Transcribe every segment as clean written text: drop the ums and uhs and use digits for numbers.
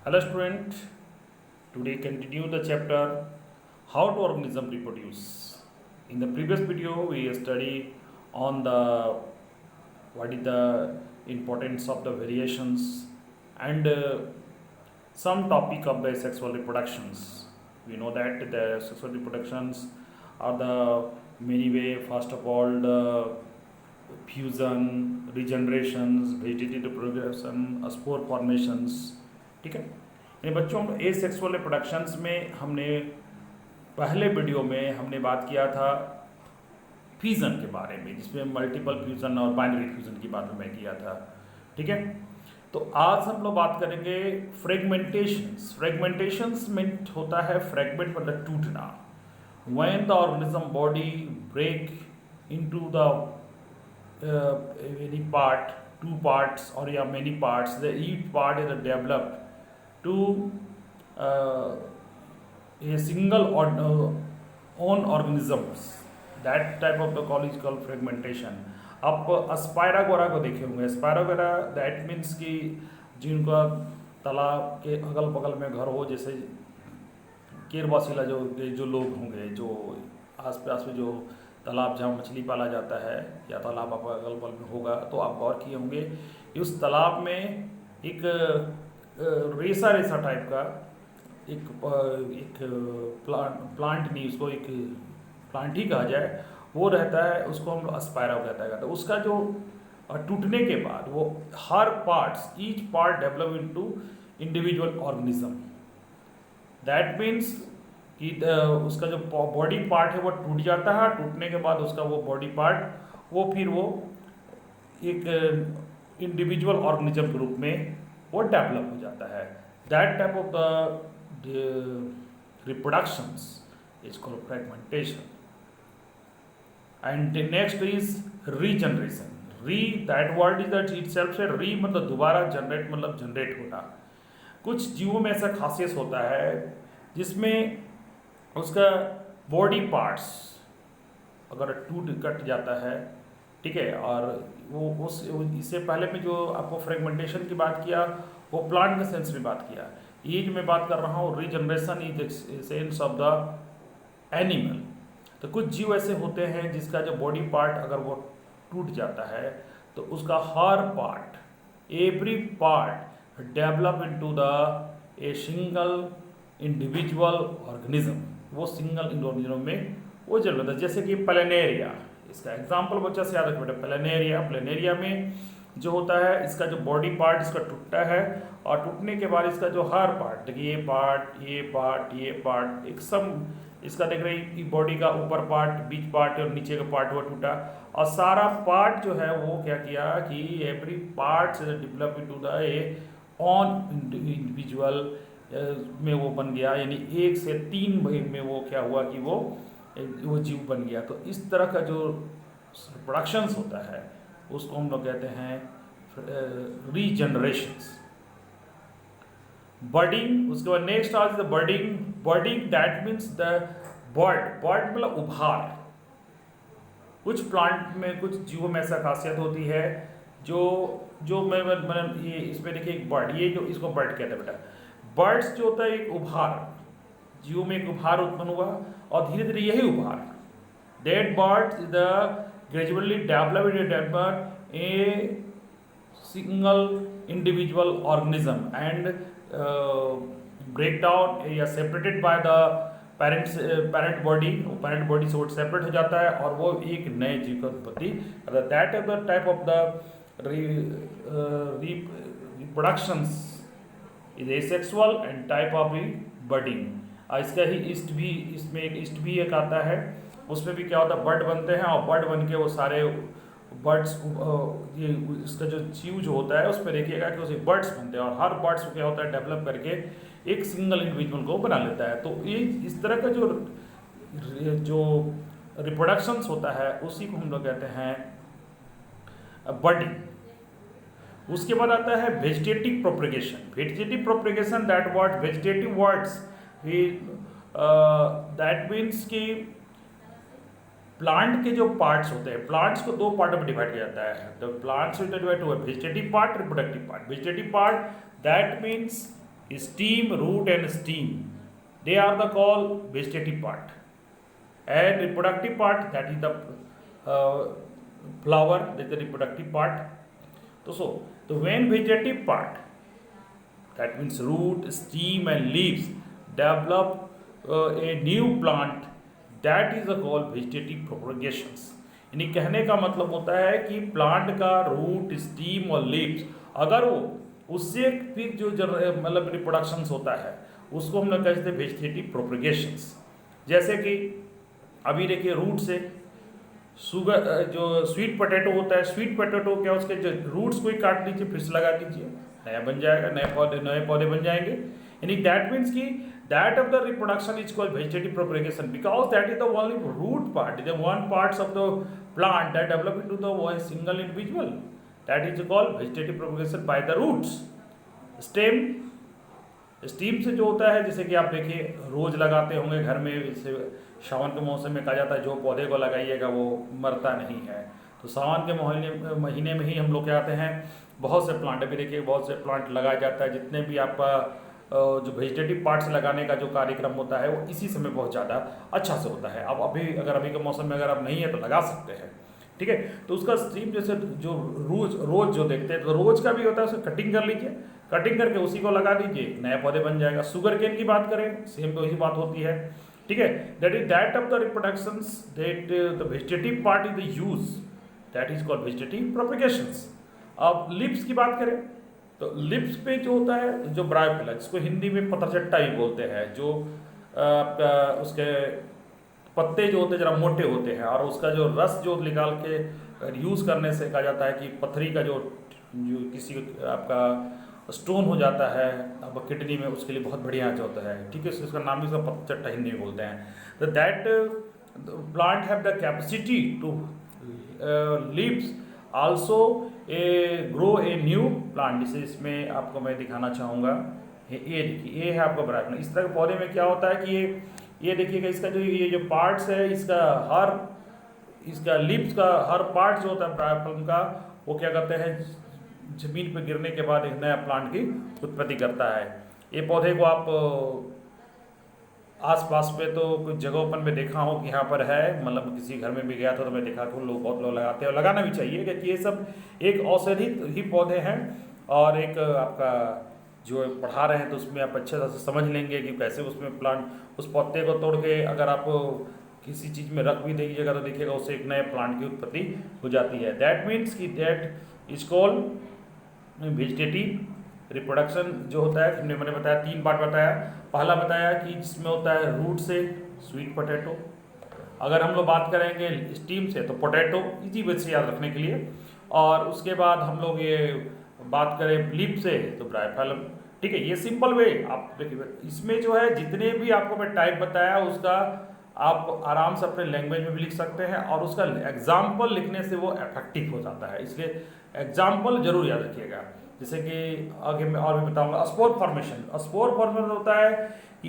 Hello student, today continue the chapter how to organism reproduce. In the previous video we study on the what is the importance of the variations and some topic of the sexual reproductions. We know that the sexual reproductions are the many way. First of all, the fusion, regenerations, vegetative reproduction, spore formations. ठीक है, ये बच्चों ए sexual reproductions में हमने पहले video में हमने बात किया था फ्यूज़न के बारे में, जिसमें मल्टीपल फ्यूज़न और बाइनरी फ्यूज़न की बात मैं किया था। ठीक है, तो आज हम लोग बात करेंगे फ्रेगमेंटेशंस। फ्रेगमेंटेशंस में होता है फ्रेगमेंट मतलब टूटना। When the organism body break into the any part, two parts or yeah many parts, the each part is developed to a single or own organisms. That type of the call is called fragmentation. आप स्पायरागोरा को देखे होंगे। स्पायरागोरा that means कि जिनका तालाब के अगल बगल में घर हो, जैसे केरवासीला जो लोग होंगे, जो आसपास में जो तालाब जहाँ मछली पाला जाता है या तालाब आप अगल बगल में होगा, तो आप गौर किए होंगे उस तालाब में एक रेसा रेसा टाइप का एक प्लांट नहीं, उसको एक प्लांट ही कहा जाए, वो रहता है। उसको हम लोग अस्पायरा कहता है। तो उसका जो टूटने के बाद वो हर parts, each part develop into individual organism. That means कि उसका जो बॉडी पार्ट है वो टूट जाता है। टूटने के बाद उसका वो बॉडी पार्ट वो फिर वो एक इंडिविजुअल ऑर्गेनिज्म के रूप में वो डेवलप हो जाता है। That type of the reproductions is called fragmentation. And next is regeneration. Re that word is that itself से री मतलब दोबारा, जनरेट मतलब जनरेट होना। कुछ जीवों में ऐसा खासियत होता है जिसमें उसका बॉडी पार्ट्स अगर कट जाता है, ठीक है, और वो उस इससे पहले में जो आपको फ्रेगमेंटेशन की बात किया वो प्लांट के सेंस में बात किया। ये जो मैं बात कर रहा हूँ regeneration is sense of the animal. तो कुछ जीव ऐसे होते हैं जिसका जो बॉडी पार्ट अगर वो टूट जाता है तो उसका हर part, every part develop into the a single individual organism. वो सिंगल ऑर्गेनिज्म में वो जन्म लेता है। जैसे कि प्लेनेरिया, इसका एग्जांपल बच्चा से याद रखो बेटा। प्लेनेरिया में जो होता है, इसका जो बॉडी पार्ट इसका टूटता है और टूटने के बाद इसका जो हर पार्ट, देखिए ये पार्ट एक सम इसका देख रहे बॉडी का ऊपर पार्ट, बीच पार्ट और नीचे का पार्ट वो टूटा, और सारा पार्ट जो है वो क्या किया कि every part develop into the A on individual में वो बन गया। यानी 1 से 3 में वो क्या हुआ कि वो जीव बन गया। तो इस तरह का जो प्रोडक्शंस होता है उसको हम लोग कहते हैं रीजनरेशंस। बर्डिंग, उसके बाद नेक्स्ट आज the budding that means the bud मतलब उभार। कुछ प्लांट में, कुछ जीवों में ऐसा खासियत होती है जो मैं ये इसमें देखिए एक बर्ड, ये जो इसको बर्ड कहते हैं बेटा। बर्ड्स जो होता है एक उभार, जीव में एक उभार उत्पन्न हुआ और धीरे धीरे यही उभार dead buds the gradually develop a single individual organism and break down या separated by the parent body से वो सेपरेट हो जाता है और वो एक नए जीव की उत्पत्ति। That is the type of the reproductions is asexual and type of budding. इसका ही इसमें एक आता है, उसमें भी क्या होता है बर्ड बनते हैं और बर्ड बन के वो सारे बर्ड्स, ये इसका जो जीव जो होता है उसमें देखिएगा कि उसे बर्ड्स बनते हैं और हर बर्ड्स क्या होता है डेवलप करके एक सिंगल इंडिविजुअल को बना लेता है। तो ये इस तरह का जो रिप्रोडक्शंस होता है उसी को हम लोग कहते हैं बर्डिंग। उसके बाद आता है vegetative propagation. That word vegetative words that means कि प्लांट के जो पार्ट्स होते हैं, प्लांट्स को 2 पार्ट में डिवाइड किया जाता है। द प्लांट्स डिवाइड हुआ vegetative part, reproductive part. Vegetative part that means stem, root and stem, they are the called vegetative part. And reproductive part, that is the flower, that is the reproductive part. So the when vegetative part, that means root, stem and leaves, develop a new plant, that is called vegetative propagations. यानी कहने का मतलब होता है कि plant का root, steam और leaves, अगर वो उससे फिर जो मतलब रिप्रोडक्शंस होता है उसको हम लोग कहते हैं वेजिटेटिव प्रोपगेशंस। जैसे कि अभी देखिए रूट से शुगर, जो स्वीट पोटैटो होता है, स्वीट पोटैटो क्या, उसके जो रूट्स को ही काट लीजिए, फिर से लगा दीजिए, नया बन जाएगा, नए पौधे बन जाएंगे। यानी दैट मीन्स कि that of the reproduction is called vegetative propagation, because that is the only root part, the one parts of the plant that develop into the single individual, that is called vegetative propagation by the roots. Steam से जो होता है, जैसे कि आप देखिए रोज लगाते होंगे घर में, जैसे सावन के मौसम में कहा जाता है जो पौधे को लगाइएगा वो मरता नहीं है, तो सावन के महीने में ही हम लोग क्या कहते हैं, बहुत से प्लांट, अभी देखिए बहुत से प्लांट लगाया जाता है। जितने भी आपका जो वेजिटेटिव पार्ट्स लगाने का जो कार्यक्रम होता है वो इसी समय बहुत ज़्यादा अच्छा से होता है। अब अभी के मौसम में अगर आप नहीं है तो लगा सकते हैं, ठीक है। तो उसका स्ट्रीम जैसे जो रोज जो देखते हैं, तो रोज का भी होता है, उसे कटिंग कर लीजिए, कटिंग करके उसी को लगा दीजिए, नए पौधे बन जाएगा। शुगर केन की बात करें, सेम तो वही बात होती है, ठीक है। That is that of the reproductions, that the vegetative part is the use, that is called vegetative propagations. अब लिप्स की बात करें तो लिप्स पे जो होता है, जो ब्रायोफिला, जिसको हिंदी में पतरचट्टा भी बोलते हैं, जो आपका उसके पत्ते जो होते हैं जरा मोटे होते हैं, और उसका जो रस जो निकाल के यूज़ करने से कहा जाता है कि पथरी का जो किसी आपका स्टोन हो जाता है अब किडनी में, उसके लिए बहुत बढ़िया होता है, ठीक है। उसका नाम भी उसका पतचट्टा हिंदी में बोलते हैं। तो that plant have the capacity to leaves also grow a new plant. जैसे इसमें आपको मैं दिखाना चाहूँगा, ये देखिए, ये है आपका ब्रायोफिला। इस तरह के पौधे में क्या होता है कि ये देखिएगा, इसका जो ये जो पार्ट्स है, इसका लीव्स का हर पार्ट जो होता है ब्रायोफिलम का, वो क्या करते हैं, जमीन पर गिरने के बाद एक नया प्लांट की उत्पत्ति करता है। ये पौधे को आप आसपास पे तो कुछ जगहों पर मैं देखा हूँ कि यहाँ पर है, मतलब किसी घर में भी गया था तो मैं देखा कि बहुत लोग लगाते हैं, और लगाना भी चाहिए, क्योंकि ये सब एक औषधि ही पौधे हैं। और एक आपका जो पढ़ा रहे हैं तो उसमें आप अच्छे से समझ लेंगे कि कैसे उसमें प्लांट उस पौधे को तोड़ के अगर आप किसी चीज़ में रख भी दीजिएगा तो देखिएगा उससे एक नए प्लांट की उत्पत्ति हो जाती है। दैट मीन्स कि that is called vegetative reproduction. जो होता है, मैंने बताया 3 पार्ट बताया। पहला बताया कि जिसमें होता है रूट से स्वीट पोटैटो, अगर हम लोग बात करेंगे स्टीम से तो पोटैटो, इजी वे से याद रखने के लिए। और उसके बाद हम लोग ये बात करें लीफ से तो ब्रायोफिलम, ठीक है। ये सिंपल वे आप देखिए, इसमें जो है जितने भी आपको मैं टाइप बताया उसका आप आराम से अपने लैंग्वेज में भी लिख सकते हैं, और उसका एग्जाम्पल लिखने से वो इफेक्टिव हो जाता है, इसलिए एग्जाम्पल जरूर याद रखिएगा। जैसे कि आगे मैं और भी बताऊंगा, स्पोर फॉर्मेशन। स्पोर फॉर्मेशन होता है कि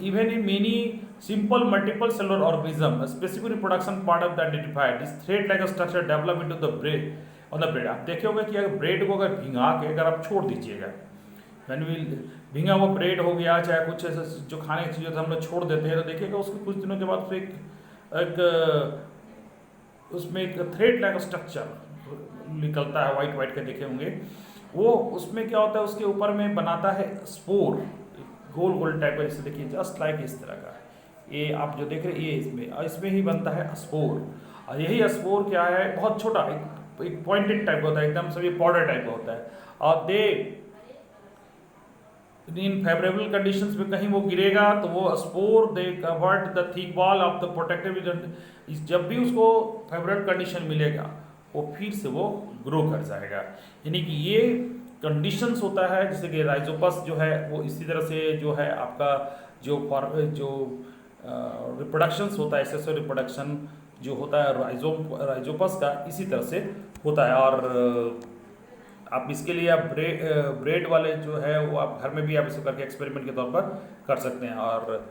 even in many simple multiple cellular organism specific reproduction part of the identified this thread like structure develop into the bread on the bread. आप देखे होंगे कि अगर ब्रेड को अगर भिंगा के अगर आप छोड़ दीजिएगा, व्हेन वी भिंगा वो ब्रेड हो गया, चाहे कुछ ऐसे जो खाने की चीज़ हम लोग छोड़ देते हैं, तो देखिएगा उसके कुछ दिनों के बाद फिर उसमें एक थ्रेड लाइक स्ट्रक्चर निकलता है, वाइट वाइट के देखे होंगे। वो उसमें क्या होता है, उसके ऊपर में बनाता है स्पोर, गोल गोल टाइप का, जैसे देखिए जस्ट लाइक इस तरह का। ये आप जो देख रहे हैं ये इसमें ही बनता है स्पोर। और यही स्पोर क्या है, बहुत छोटा एक पॉइंटेड टाइप का होता है, एकदम सभी पाउडर टाइप का होता है। और दे इन फेवरेबल कंडीशंस में कहीं वो गिरेगा तो वो spore they covered the thick wall of the protective. जब भी उसको फेवरेबल कंडीशन मिलेगा वो फिर से वो ग्रो कर जाएगा। यानी कि ये कंडीशंस होता है, जैसे कि राइजोपस जो है वो इसी तरह से जो है आपका जो रिप्रोडक्शंस होता है, एक्सेसिव रिप्रोडक्शन जो होता है राइजोपस का, इसी तरह से होता है। और आप इसके लिए आप ब्रेड वाले जो है वो आप घर में भी आप इसे करके एक्सपेरिमेंट के तौर पर कर सकते हैं। और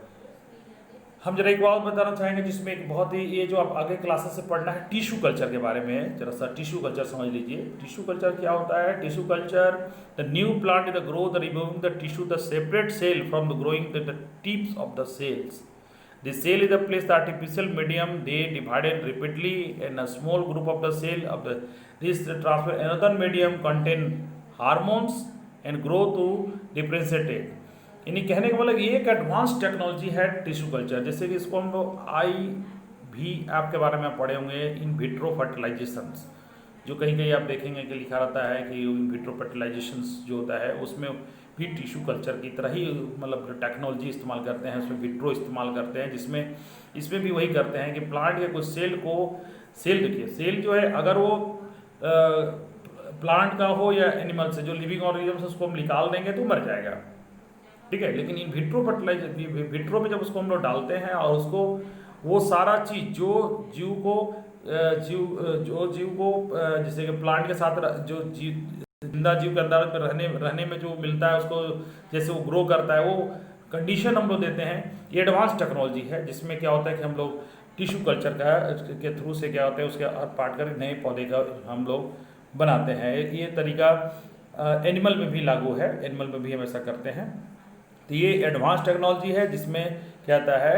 हम जरा एक बात बताना चाहेंगे जिसमें एक बहुत ही, ये जो आप आगे क्लासेस से पढ़ना है, टिश्यू कल्चर के बारे में है। जरा सा टिश्यू कल्चर समझ लीजिए। टिश्यू कल्चर क्या होता है? Tissue culture, the new plant the grow the removing the tissue the separate cell from the growing the tips of the cells. The cell is a place the artificial medium they divided rapidly in a small group of the cell of the this transfer another medium contain hormones and grow to differentiate। यानी कहने का मतलब ये एक advance technology है tissue culture. जैसे कि इसको हम लोग IVF के बारे में पढ़े होंगे, इन विट्रो फर्टिलाइजेशंस, जो कहीं कहीं आप देखेंगे कि लिखा रहता है कि इन विट्रो फर्टिलाइजेशंस जो होता है उसमें भी टिश्यू कल्चर की तरह ही मतलब टेक्नोलॉजी इस्तेमाल करते हैं, उसमें विट्रो इस्तेमाल करते हैं, जिसमें इसमें भी वही करते हैं कि प्लांट के कुछ सेल को, सेल देखिए, सेल जो है अगर वो प्लांट का हो या एनिमल से, जो लिविंग ऑर्गेनिज्म से, उसको हम निकाल देंगे तो मर जाएगा, ठीक है। लेकिन इन विट्रो फर्टिलाइजर, विट्रो में जब उसको हम लोग डालते हैं और उसको वो सारा चीज़ जो जीव को जैसे कि प्लांट के साथ जो जीव, जिंदा जीव के अंदर रहने में जो मिलता है उसको, जैसे वो ग्रो करता है, वो कंडीशन हम लोग देते हैं। ये एडवांस टेक्नोलॉजी है जिसमें क्या होता है कि हम लोग टिश्यू कल्चर का के थ्रू से क्या होता है उसके हर पार्ट कर नए पौधे का हम लोग बनाते हैं। ये तरीका एनिमल में भी लागू है, एनिमल में भी हम ऐसा करते हैं। तो ये एडवांस टेक्नोलॉजी है जिसमें क्या आता है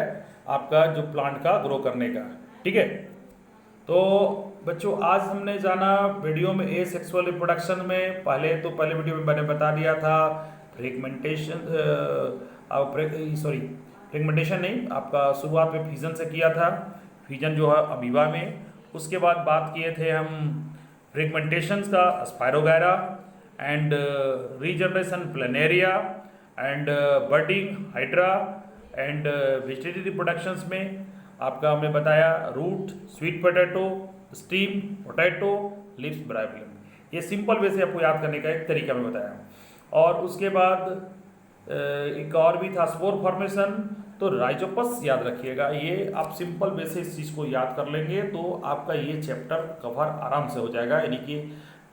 आपका जो प्लांट का ग्रो करने का, ठीक है। तो बच्चों आज हमने जाना वीडियो में ए सेक्सुअल रिप्रोडक्शन में, पहले वीडियो में मैंने बता दिया था फ्रेगमेंटेशन, फ्रेगमेंटेशन नहीं, आपका शुरुआत में फिजन से किया था, फिजन जो है अमीबा में। उसके बाद बात किए थे हम फ्रेगमेंटेशन का Spirogyra and regeneration Planaria and budding Hydra and vegetative reproductions में आपका हमने बताया root, sweet potato, stem potato, leaves Bryophyllum. ये सिंपल वे से आपको याद करने का एक तरीका मैं बताया। और उसके बाद एक और भी था स्पोर फॉर्मेशन, तो राइजोपस याद रखिएगा। ये आप सिंपल वे से इस चीज़ को याद कर लेंगे तो आपका ये चैप्टर कवर आराम से हो जाएगा। यानी कि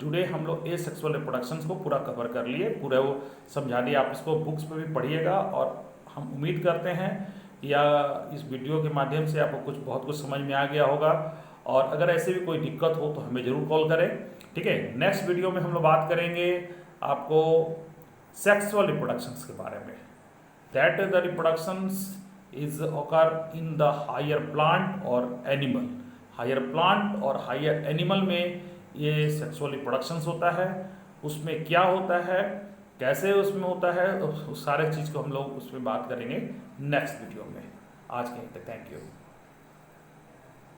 टुडे हम लोग ए सेक्सुअल रिप्रोडक्शंस को पूरा कवर कर लिए, पूरा वो समझा दिया। आप इसको बुक्स में भी पढ़िएगा और हम उम्मीद करते हैं या इस वीडियो के माध्यम से आपको बहुत कुछ समझ में आ गया होगा। और अगर ऐसे भी कोई दिक्कत हो तो हमें ज़रूर कॉल करें, ठीक है। नेक्स्ट वीडियो में हम लोग बात करेंगे आपको सेक्सुअल रिप्रोडक्शंस के बारे में, that the reproductions is occur in the higher plant और एनिमल। हायर प्लांट और हायर एनिमल में ये सेक्सुअल रिप्रोडक्शंस होता है, उसमें क्या होता है, कैसे उसमें होता है, उस सारे चीज़ को हम लोग उसमें बात करेंगे नेक्स्ट वीडियो में। आज के लिए थैंक यू।